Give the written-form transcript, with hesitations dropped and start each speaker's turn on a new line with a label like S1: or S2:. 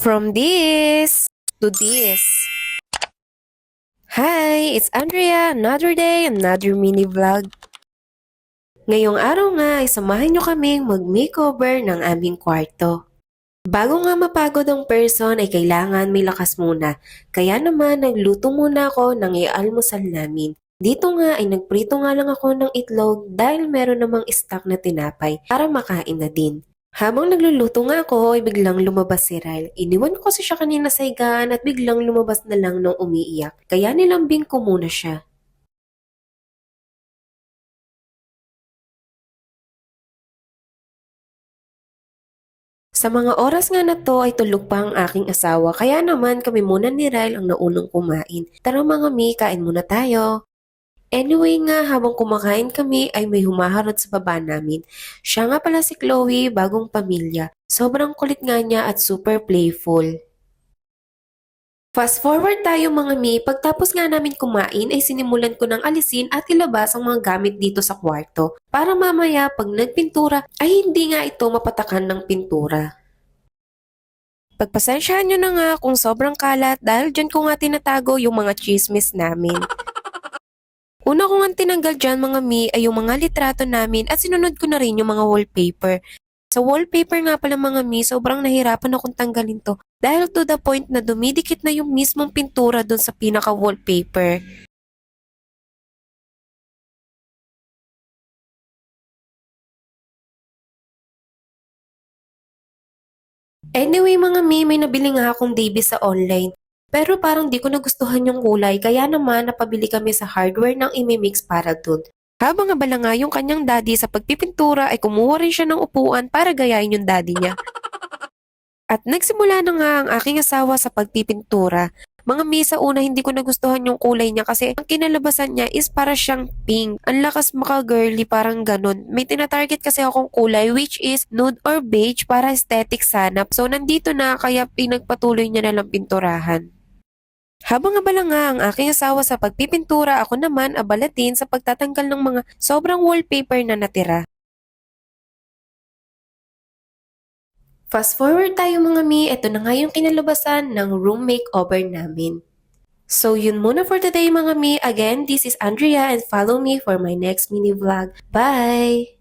S1: From this to this. Hi, it's Andrea. Another day, another mini vlog. Ngayong araw nga ay samahan nyo kaming mag-makeover ng aming kwarto. Bago nga mapagod ang person ay kailangan may lakas muna. Kaya naman nagluto muna ako ng ialmusal namin. Dito nga ay nagprito nga lang ako ng itlog dahil meron namang stock na tinapay para makain na din. Habang nagluluto nga ako ay biglang lumabas si Ryle. Iniwan ko kasi siya kanina sa higaan at biglang lumabas na lang nung umiiyak. Kaya nilambing ko muna siya. Sa mga oras nga na to ay tulog pa ang aking asawa kaya naman kami muna ni Ryle ang naunang kumain. Tara mga mi, kain muna tayo. Anyway nga, habang kumakain kami ay may humaharot sa baba namin. Siya nga pala si Chloe, bagong pamilya. Sobrang kulit nga niya at super playful. Fast forward tayo mga mi, pagtapos nga namin kumain ay sinimulan ko ng alisin at ilabas ang mga gamit dito sa kwarto. Para mamaya pag nagpintura ay hindi nga ito mapatakan ng pintura. Pagpasensyahan nyo na nga kung sobrang kalat dahil dyan ko nga tinatago yung mga chismis namin. Una ko nga tinanggal dyan mga mi ay yung mga litrato namin at sinunod ko na rin yung mga wallpaper. Sa wallpaper nga pala mga mi, sobrang nahirapan akong tanggalin to dahil to the point na dumidikit na yung mismong pintura dun sa pinaka-wallpaper. Anyway mga mi, may nabili nga akong DB sa online. Pero parang di ko nagustuhan yung kulay kaya naman napabili kami sa hardware ng imimix para dun. Habang abala nga yung kanyang daddy sa pagpipintura ay kumuha rin siya ng upuan para gayahin yung daddy niya. At nagsimula na nga ang aking asawa sa pagpipintura. Mga misa una hindi ko nagustuhan yung kulay niya kasi ang kinalabasan niya is para siyang pink. Ang lakas maka-girly parang ganun. May tinatarget kasi akong kulay which is nude or beige para aesthetic sana. So nandito na kaya pinagpatuloy niya na lang pinturahan. Habang abala nga ang aking asawa sa pagpipintura, ako naman abala din sa pagtatanggal ng mga sobrang wallpaper na natira. Fast forward tayo mga mi, ito na nga yung kinalabasan ng room makeover namin. So yun muna for today mga mi. Again, this is Andrea and follow me for my next mini vlog. Bye!